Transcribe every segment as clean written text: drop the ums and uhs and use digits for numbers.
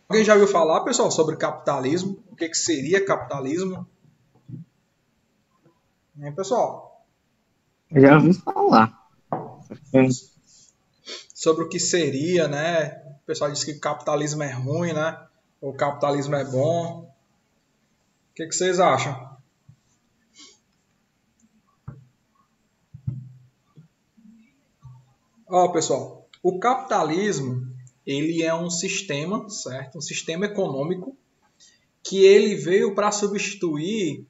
Alguém já ouviu falar, pessoal, sobre capitalismo? O que seria capitalismo? Pessoal? Já ouvi falar. Sobre o que seria, né? O pessoal diz que o capitalismo é ruim, né? O capitalismo é bom. O que vocês acham? Ó, pessoal, o capitalismo, ele é um sistema, certo? Um sistema econômico que ele veio para substituir,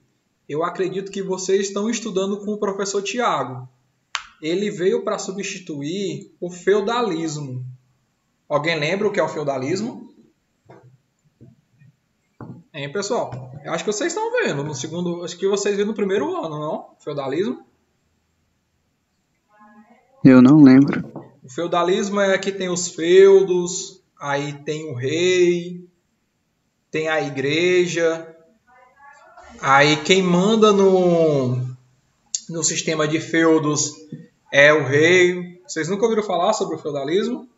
eu acredito que vocês estão estudando com o professor Tiago. Ele veio para substituir o feudalismo. Alguém lembra o que é o feudalismo? Hein, pessoal? Eu acho que vocês estão vendo no segundo, acho que vocês viram no primeiro ano, não? Feudalismo. Eu não lembro. O feudalismo é que tem os feudos, aí tem o rei, tem a igreja, aí quem manda no sistema de feudos é o rei. Vocês nunca ouviram falar sobre o feudalismo?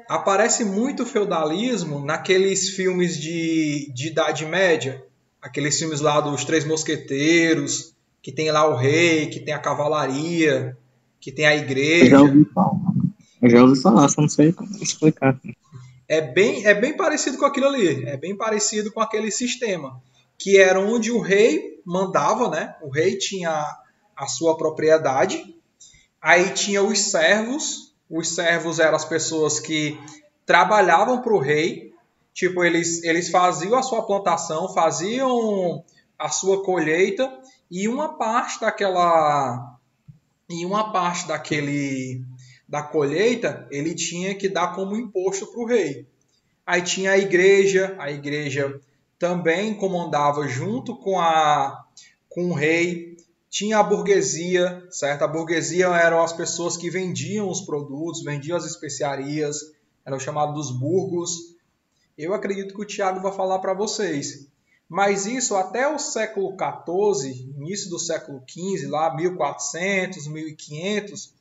Aparece muito feudalismo naqueles filmes de Idade Média, aqueles filmes lá dos Três Mosqueteiros, que tem lá o rei, que tem a cavalaria, que tem a Eu já igreja. ouvi falar. Eu já ouvi falar, só não sei como explicar. É bem parecido com aquilo ali, é bem parecido com aquele sistema, que era onde o rei mandava, né? O rei tinha a sua propriedade, aí tinha os servos eram as pessoas que trabalhavam para o rei, tipo, eles faziam a sua plantação, faziam a sua colheita, e uma parte da colheita ele tinha que dar como imposto para o rei. Aí tinha a igreja também comandava junto com o rei. Tinha a burguesia, certo? A burguesia eram as pessoas que vendiam os produtos, vendiam as especiarias, eram chamados dos burgos. Eu acredito que o Tiago vai falar para vocês. Mas isso até o século XIV, início do século XV, lá 1400, 1500,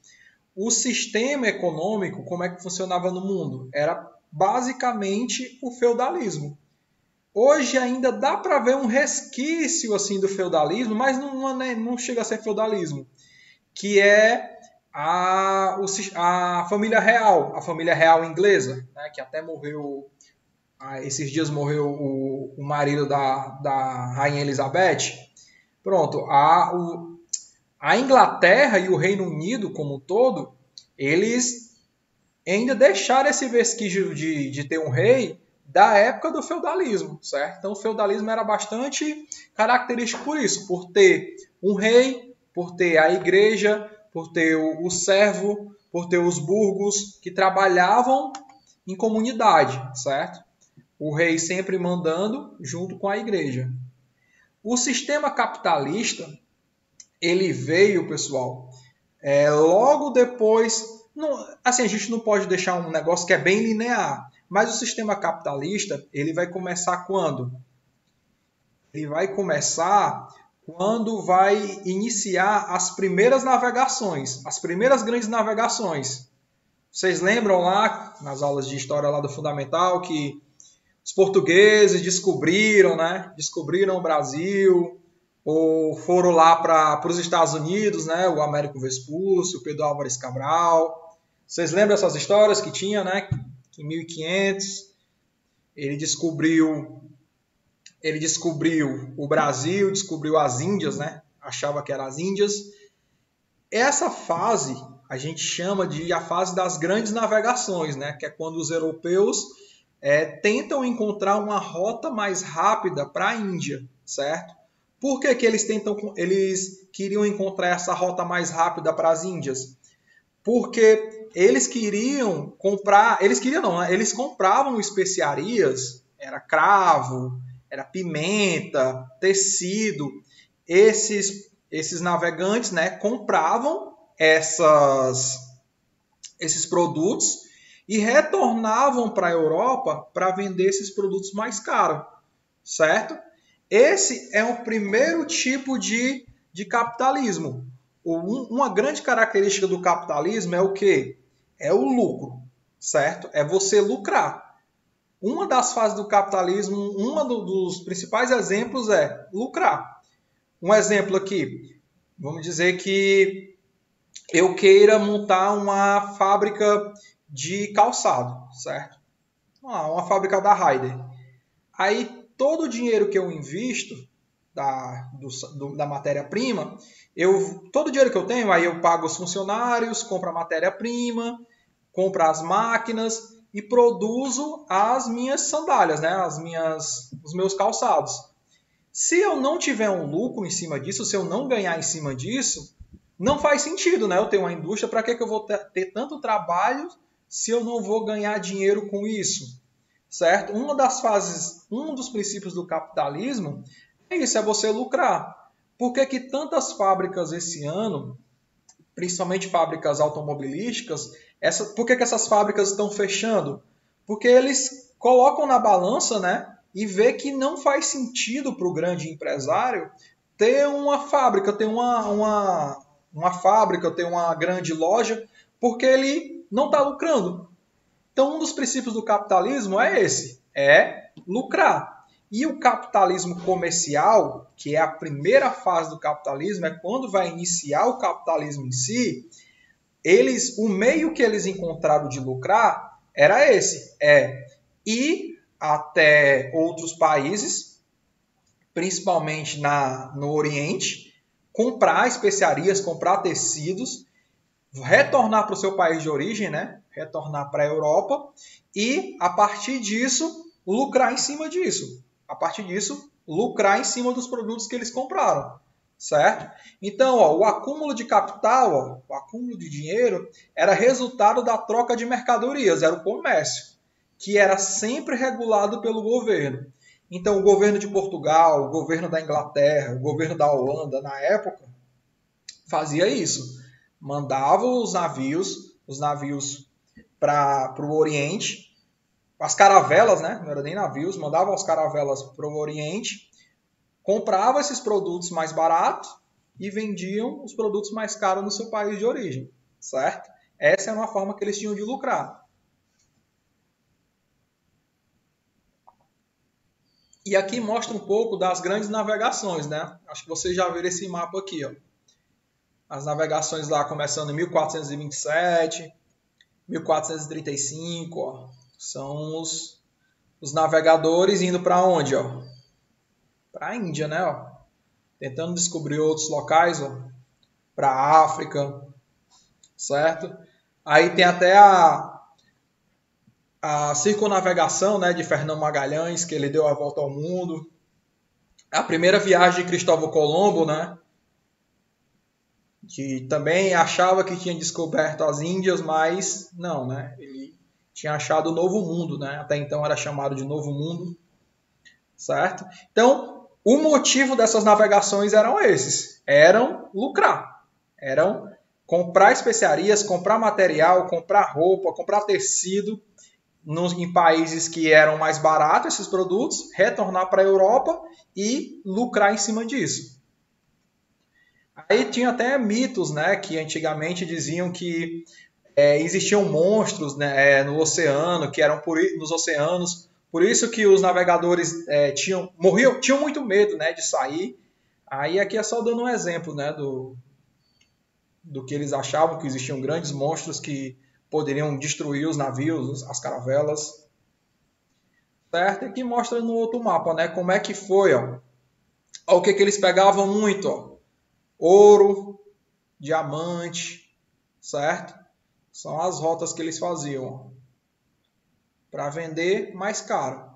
o sistema econômico, como é que funcionava no mundo? Era basicamente o feudalismo. Hoje ainda dá para ver um resquício assim do feudalismo, mas não chega a ser feudalismo, que é a família real inglesa, né, que até morreu, esses dias morreu o marido da Rainha Elizabeth. Pronto, a Inglaterra e o Reino Unido como um todo, eles ainda deixaram esse vestígio de ter um rei da época do feudalismo, certo? Então o feudalismo era bastante característico por isso, por ter um rei, por ter a igreja, por ter o servo, por ter os burgos que trabalhavam em comunidade, certo? O rei sempre mandando junto com a igreja. O sistema capitalista, ele veio, pessoal, logo depois. Não, assim, a gente não pode deixar um negócio que é bem linear, mas o sistema capitalista ele vai começar quando? Ele vai começar quando vai iniciar as primeiras navegações, as primeiras grandes navegações. Vocês lembram lá, nas aulas de história lá do Fundamental, que os portugueses descobriram, né? Descobriram o Brasil, ou foram lá para os Estados Unidos, né? O Américo Vespúcio, o Pedro Álvares Cabral. Vocês lembram essas histórias que tinha, né? Que em 1500 ele descobriu, ele descobriu o Brasil, descobriu as Índias, né? Achava que eram as Índias. Essa fase a gente chama de a fase das grandes navegações, né? Que é quando os europeus tentam encontrar uma rota mais rápida para a Índia, certo? Por que, que eles queriam encontrar essa rota mais rápida para as Índias? Porque eles queriam comprar, eles queriam não, né? Eles compravam especiarias, era cravo, era pimenta, tecido. Esses navegantes, né, compravam esses produtos e retornavam para a Europa para vender esses produtos mais caros, certo? Esse é o primeiro tipo de capitalismo. Uma grande característica do capitalismo é o quê? É o lucro, certo? É você lucrar. Uma das fases do capitalismo, dos principais exemplos é lucrar. Um exemplo aqui, vamos dizer que eu queira montar uma fábrica de calçado, certo? Uma fábrica da Ryder. Aí todo o dinheiro que eu invisto da matéria-prima, todo o dinheiro que eu tenho, aí eu pago os funcionários, compro a matéria-prima, compro as máquinas e produzo as minhas sandálias, né? Os meus calçados. Se eu não tiver um lucro em cima disso, se eu não ganhar em cima disso, não faz sentido, né? Eu tenho uma indústria, para que eu vou ter tanto trabalho se eu não vou ganhar dinheiro com isso? Certo? Um dos princípios do capitalismo é isso, é você lucrar. Por que tantas fábricas esse ano, principalmente fábricas automobilísticas, por que essas fábricas estão fechando? Porque eles colocam na balança, né? E vê que não faz sentido para o grande empresário ter uma fábrica, ter uma fábrica, ter uma grande loja, porque ele não está lucrando. Então, um dos princípios do capitalismo é esse, é lucrar. E o capitalismo comercial, que é a primeira fase do capitalismo, é quando vai iniciar o capitalismo em si, o meio que eles encontraram de lucrar era esse, ir até outros países, principalmente no Oriente, comprar especiarias, comprar tecidos, retornar para o seu país de origem, né? Retornar para a Europa e, a partir disso, lucrar em cima disso. A partir disso, lucrar em cima dos produtos que eles compraram, certo? Então, o acúmulo de capital, o acúmulo de dinheiro, era resultado da troca de mercadorias, era o comércio, que era sempre regulado pelo governo. Então, o governo de Portugal, o governo da Inglaterra, o governo da Holanda, na época, fazia isso. Mandava os navios para o Oriente, as caravelas, né? Não era nem navios, mandava as caravelas para o Oriente, comprava esses produtos mais baratos e vendiam os produtos mais caros no seu país de origem, certo? Essa era uma forma que eles tinham de lucrar. E aqui mostra um pouco das grandes navegações, né? Acho que vocês já viram esse mapa aqui, ó. As navegações lá começando em 1427, 1435, ó. São os navegadores indo para onde, ó? Para a Índia, né, ó? Tentando descobrir outros locais, ó, para a África, certo? Aí tem até a circunnavegação, né, de Fernão Magalhães, que ele deu a volta ao mundo. A primeira viagem de Cristóvão Colombo, né, que também achava que tinha descoberto as Índias, mas não, né? Ele tinha achado o Novo Mundo, né? Até então era chamado de Novo Mundo, certo? Então, o motivo dessas navegações eram esses, eram lucrar, eram comprar especiarias, comprar material, comprar roupa, comprar tecido em países que eram mais baratos esses produtos, retornar para a Europa e lucrar em cima disso. Aí tinha até mitos, né, que antigamente diziam que existiam monstros, né, no oceano, que eram nos oceanos, por isso que os navegadores tinham muito medo, né, de sair. Aí aqui é só dando um exemplo, né, do que eles achavam, que existiam grandes monstros que poderiam destruir os navios, as caravelas. Certo? E aqui mostra no outro mapa, né, como é que foi, ó. Ó, o que eles pegavam muito, ó. Ouro, diamante, certo? São as rotas que eles faziam para vender mais caro,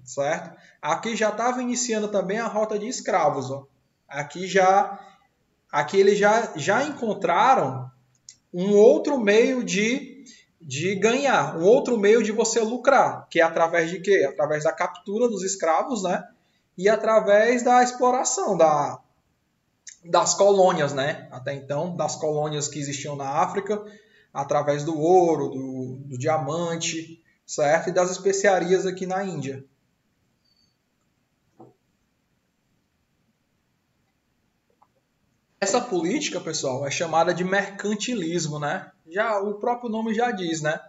certo? Aqui já estava iniciando também a rota de escravos. Ó. Aqui eles já encontraram um outro meio de ganhar, um outro meio de você lucrar, que é através de quê? Através da captura dos escravos, né? E através da exploração das colônias, né? Até então, das colônias que existiam na África, através do ouro, do diamante, certo? E das especiarias aqui na Índia. Essa política, pessoal, é chamada de mercantilismo, né? Já o próprio nome já diz, né?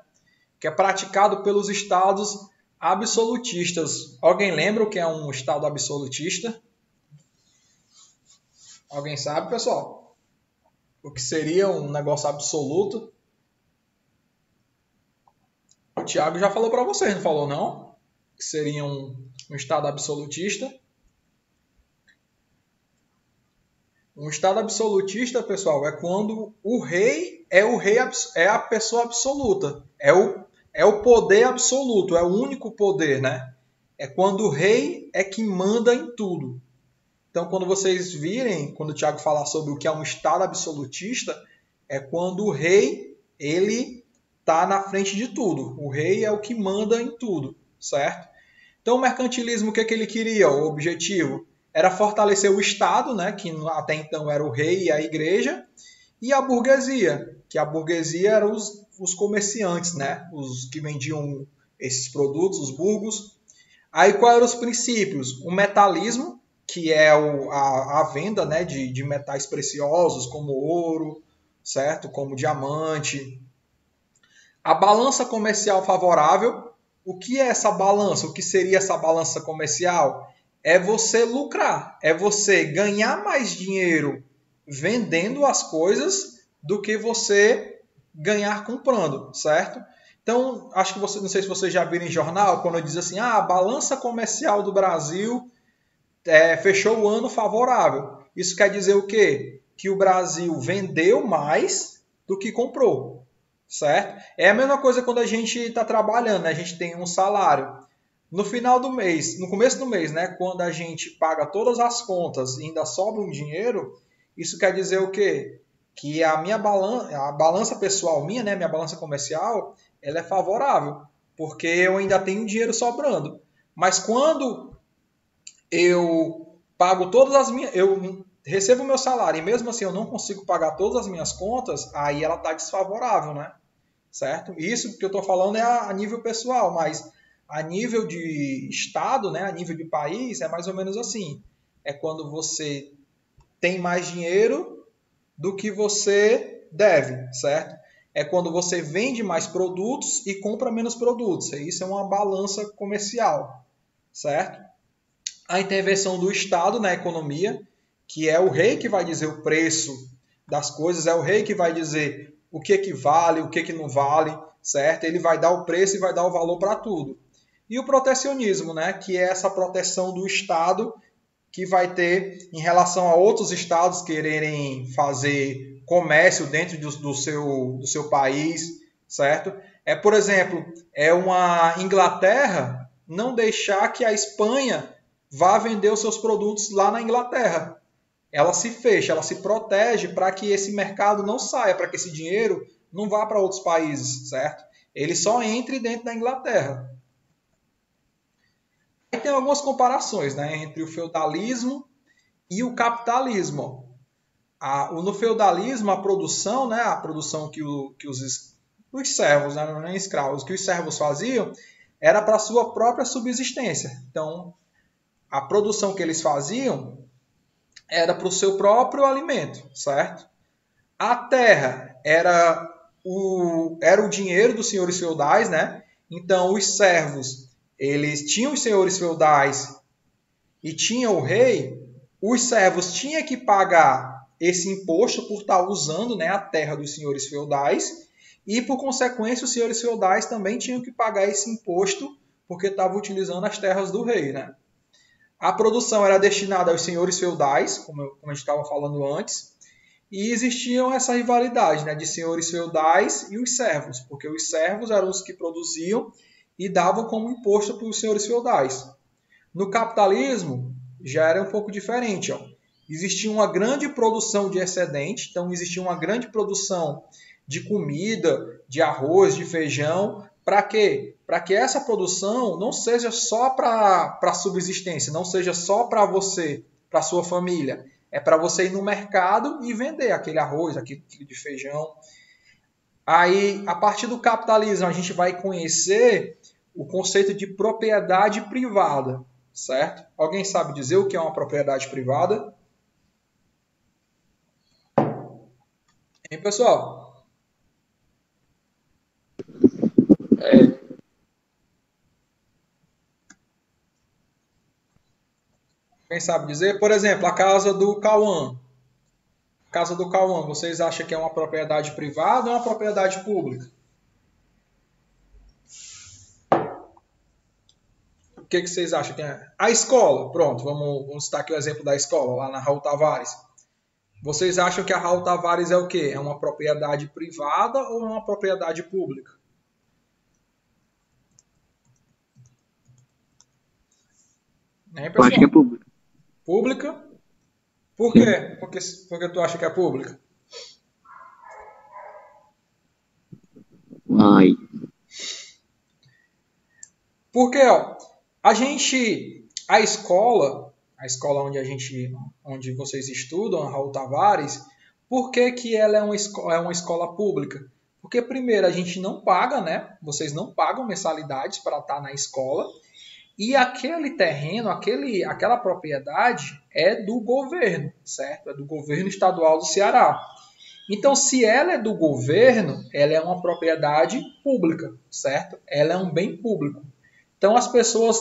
que é praticado pelos estados absolutistas. Alguém lembra o que é um estado absolutista? Alguém sabe, pessoal? O que seria um negócio absoluto? O Tiago já falou para vocês, não falou não? Que seria um estado absolutista. Um estado absolutista, pessoal, é quando o rei é a pessoa absoluta, é o poder absoluto, é o único poder, né? É quando o rei é que manda em tudo. Então, quando vocês virem, quando o Tiago falar sobre o que é um estado absolutista, é quando o rei ele está na frente de tudo. O rei é o que manda em tudo, certo? Então, o mercantilismo, o que, é que ele queria? O objetivo era fortalecer o Estado, né, que até então era o rei e a igreja, e a burguesia, que a burguesia eram os comerciantes, né, os que vendiam esses produtos, os burgos. Aí, quais eram os princípios? O metalismo, que é a venda, né, de metais preciosos, como ouro, certo? Como diamante. A balança comercial favorável. O que é essa balança? O que seria essa balança comercial? É você lucrar, é você ganhar mais dinheiro vendendo as coisas do que você ganhar comprando, certo? Então, acho que você, não sei se vocês já viram em jornal, quando diz assim, a balança comercial do Brasil fechou o ano favorável. Isso quer dizer o quê? Que o Brasil vendeu mais do que comprou, certo? É a mesma coisa quando a gente está trabalhando, né? A gente tem um salário. No final do mês, no começo do mês, né? Quando a gente paga todas as contas e ainda sobra um dinheiro, isso quer dizer o quê? Que a balança pessoal minha, né? Minha balança comercial, ela é favorável, porque eu ainda tenho dinheiro sobrando. Mas quando eu pago todas as minhas, eu recebo o meu salário e mesmo assim eu não consigo pagar todas as minhas contas, aí ela está desfavorável, né? Certo? Isso que eu estou falando é a nível pessoal, mas a nível de estado, né, a nível de país, é mais ou menos assim. É quando você tem mais dinheiro do que você deve, certo? É quando você vende mais produtos e compra menos produtos. Isso é uma balança comercial, certo? A intervenção do Estado na economia, que é o rei que vai dizer o preço das coisas, é o rei que vai dizer o que vale, o que não vale, certo? Ele vai dar o preço e vai dar o valor para tudo. E o protecionismo, né, que é essa proteção do Estado que vai ter em relação a outros estados quererem fazer comércio dentro do seu país, certo? Por exemplo, é uma Inglaterra não deixar que a Espanha vá vender os seus produtos lá na Inglaterra. Ela se fecha, ela se protege para que esse mercado não saia, para que esse dinheiro não vá para outros países, certo? Ele só entre dentro da Inglaterra. Aí tem algumas comparações, né, entre o feudalismo e o capitalismo. No feudalismo, a produção, né, a produção que os servos, né, não é nem escravos, que os servos faziam, era para a sua própria subsistência. Então, a produção que eles faziam era para o seu próprio alimento, certo? A terra era o dinheiro dos senhores feudais, né? Então, os servos, eles tinham os senhores feudais e tinham o rei, os servos tinham que pagar esse imposto por estar usando, né, a terra dos senhores feudais e, por consequência, os senhores feudais também tinham que pagar esse imposto porque estavam utilizando as terras do rei, né? A produção era destinada aos senhores feudais, como a gente estava falando antes, e existiam essa rivalidade, né, de senhores feudais e os servos, porque os servos eram os que produziam e davam como imposto para os senhores feudais. No capitalismo, já era um pouco diferente. Ó. Existia uma grande produção de excedente, então existia uma grande produção de comida, de arroz, de feijão. Para quê? Para que essa produção não seja só para subsistência, não seja só para você, para sua família. É para você ir no mercado e vender aquele arroz, aquele tipo de feijão. Aí, a partir do capitalismo, a gente vai conhecer o conceito de propriedade privada, certo? Alguém sabe dizer o que é uma propriedade privada? Hein, pessoal? Quem sabe dizer? Por exemplo, a casa do Cauã. Casa do Cauã, vocês acham que é uma propriedade privada ou uma propriedade pública? O que vocês acham que é? A escola, pronto, vamos citar aqui o exemplo da escola, lá na Raul Tavares. Vocês acham que a Raul Tavares é o quê? É uma propriedade privada ou é uma propriedade pública? Hein, Eu acho que é pessoal? público. Pública? Por Sim. quê? Porque tu acha que é pública? Ai. Porque, ó, a escola onde vocês estudam, a Raul Tavares, por que que ela é uma escola pública? Porque, primeiro, a gente não paga, né? Vocês não pagam mensalidades para estar na escola. E aquele terreno, aquela propriedade é do governo, certo? É do governo estadual do Ceará. Então, se ela é do governo, ela é uma propriedade pública, certo? Ela é um bem público. Então, as pessoas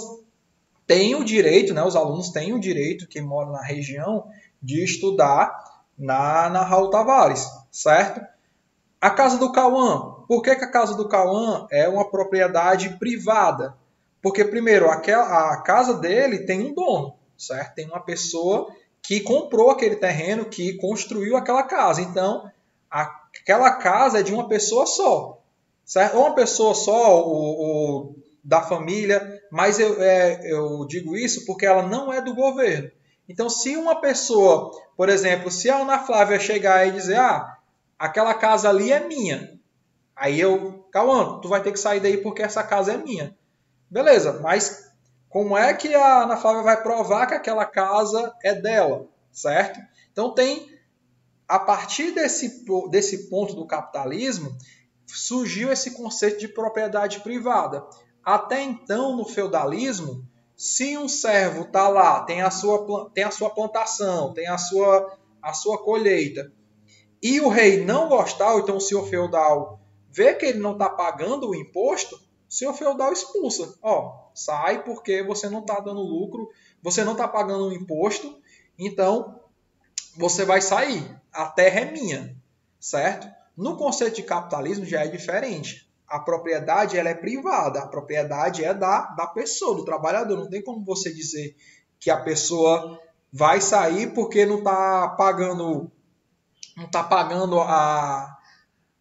têm o direito, né, os alunos têm o direito, que moram na região, de estudar na Raul Tavares, certo? A casa do Cauã. Por que que a casa do Cauã é uma propriedade privada? Porque, primeiro, a casa dele tem um dono, certo? Tem uma pessoa que comprou aquele terreno, que construiu aquela casa. Então, aquela casa é de uma pessoa só, certo? Ou uma pessoa só, ou da família, mas eu digo isso porque ela não é do governo. Então, se uma pessoa, por exemplo, se a Ana Flávia chegar e dizer, aquela casa ali é minha, aí Cauã, tu vai ter que sair daí porque essa casa é minha. Beleza, mas como é que a Ana Flávia vai provar que aquela casa é dela, certo? Então a partir desse ponto do capitalismo, surgiu esse conceito de propriedade privada. Até então, no feudalismo, se um servo está lá, tem a sua plantação, tem a sua colheita, e o rei não gostar, ou então o senhor feudal vê que ele não está pagando o imposto, o senhor feudal expulsa. Sai porque você não está dando lucro, você não está pagando o imposto, então você vai sair. A terra é minha, certo? No conceito de capitalismo já é diferente. A propriedade ela é privada, a propriedade é da pessoa, do trabalhador. Não tem como você dizer que a pessoa vai sair porque não está pagando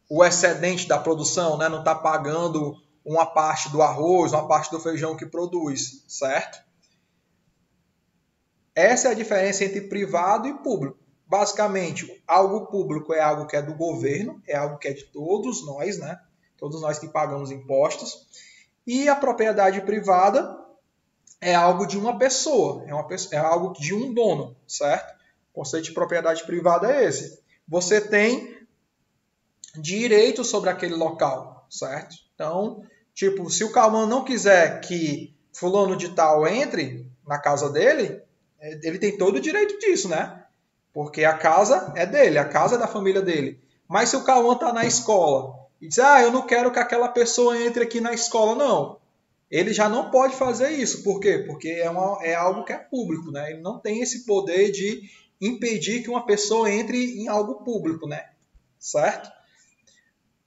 o excedente da produção, né? Não está pagando uma parte do arroz, uma parte do feijão que produz, certo? Essa é a diferença entre privado e público. Basicamente, algo público é algo que é do governo, é algo que é de todos nós, né? Todos nós que pagamos impostos. E a propriedade privada é algo de uma pessoa, é algo de um dono, certo? O conceito de propriedade privada é esse. Você tem direito sobre aquele local, certo? Então, tipo, se o Cauã não quiser que fulano de tal entre na casa dele, ele tem todo o direito disso, né? Porque a casa é dele, a casa é da família dele. Mas se o Cauã está na escola e diz, eu não quero que aquela pessoa entre aqui na escola, não. Ele já não pode fazer isso. Por quê? Porque é algo que é público, né? Ele não tem esse poder de impedir que uma pessoa entre em algo público, né? Certo?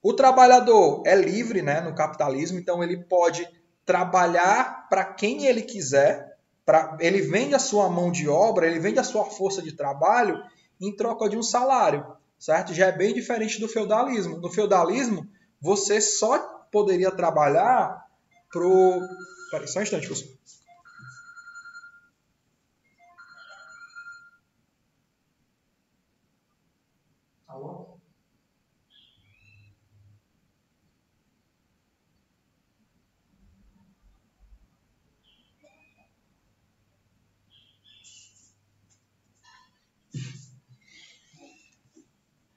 O trabalhador é livre, né, no capitalismo, então ele pode trabalhar para quem ele quiser, ele vende a sua mão de obra, ele vende a sua força de trabalho em troca de um salário, certo? Já é bem diferente do feudalismo. No feudalismo, você só poderia trabalhar pro... Peraí, só um instante, pessoal. Alô?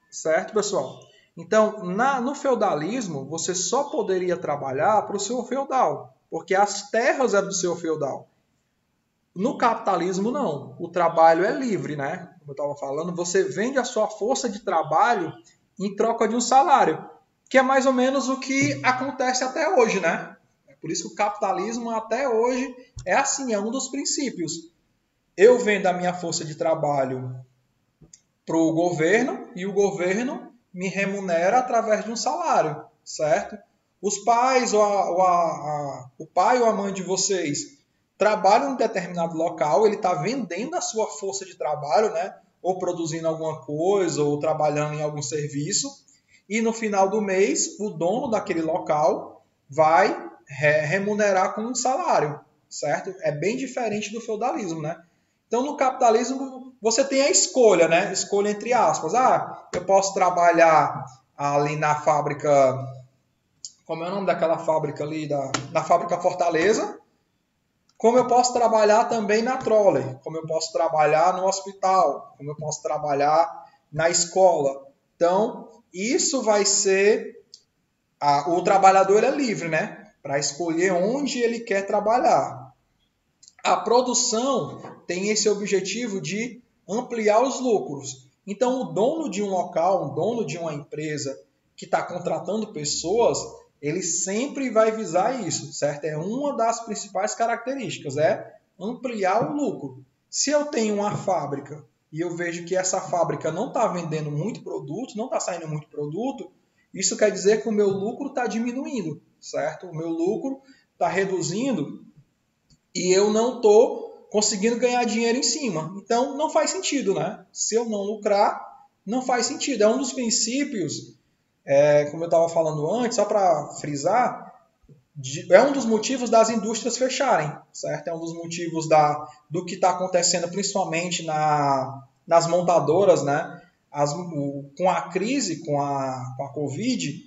Certo, pessoal? Então, no feudalismo, você só poderia trabalhar para o seu feudal, porque as terras eram do seu feudal. No capitalismo, não. O trabalho é livre, né? Como eu estava falando, você vende a sua força de trabalho em troca de um salário. que é mais ou menos o que acontece até hoje, né? É por isso que o capitalismo até hoje é assim, é um dos princípios. Eu vendo a minha força de trabalho para o governo e o governo me remunera através de um salário, certo? Os pais o pai ou a mãe de vocês trabalham em determinado local, ele está vendendo a sua força de trabalho, né? Ou produzindo alguma coisa, ou trabalhando em algum serviço, e no final do mês, o dono daquele local vai remunerar com um salário, certo? É bem diferente do feudalismo, né? Então, no capitalismo, você tem a escolha, né? Escolha entre aspas. Ah, eu posso trabalhar ali na fábrica. Como é o nome daquela fábrica ali? Na fábrica Fortaleza. Como eu posso trabalhar também na Troller. Como eu posso trabalhar no hospital. Como eu posso trabalhar na escola. Então, isso vai ser. O trabalhador é livre, né? Para escolher onde ele quer trabalhar. A produção tem esse objetivo de ampliar os lucros. Então, o dono de um local, o dono de uma empresa que está contratando pessoas, ele sempre vai visar isso, certo? É uma das principais características, é ampliar o lucro. Se eu tenho uma fábrica e eu vejo que essa fábrica não está vendendo muito produto, não está saindo muito produto, isso quer dizer que o meu lucro está diminuindo, certo? O meu lucro está reduzindo e eu não estou conseguindo ganhar dinheiro em cima. Então, não faz sentido, né? Se eu não lucrar, não faz sentido. É um dos princípios, como eu estava falando antes, só para frisar, é um dos motivos das indústrias fecharem, certo? É um dos motivos do que está acontecendo, principalmente nas montadoras, né? Com a crise, com a Covid,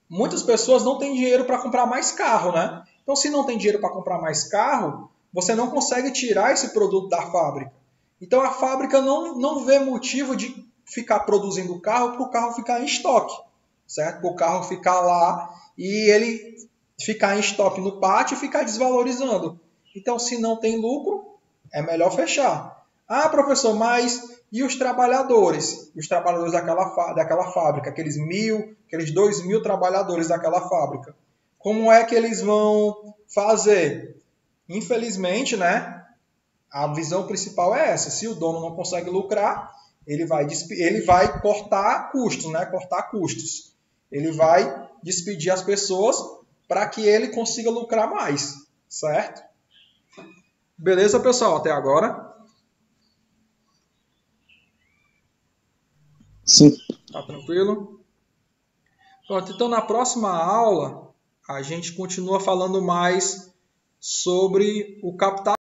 muitas pessoas não têm dinheiro para comprar mais carro, né? Então, se não tem dinheiro para comprar mais carro, você não consegue tirar esse produto da fábrica. Então, a fábrica não vê motivo de ficar produzindo carro para o carro ficar em estoque, certo? Para o carro ficar lá e ele ficar em estoque no pátio e ficar desvalorizando. Então, se não tem lucro, é melhor fechar. Ah, professor, mas e os trabalhadores? Os trabalhadores daquela fábrica, aqueles 1.000, aqueles 2.000 trabalhadores daquela fábrica. Como é que eles vão fazer? Infelizmente, né, a visão principal é essa. Se o dono não consegue lucrar, ele vai cortar custos, né? Cortar custos. Ele vai despedir as pessoas para que ele consiga lucrar mais, certo? Beleza, pessoal? Até agora? Sim. Tá tranquilo? Pronto, então na próxima aula a gente continua falando mais sobre o capital.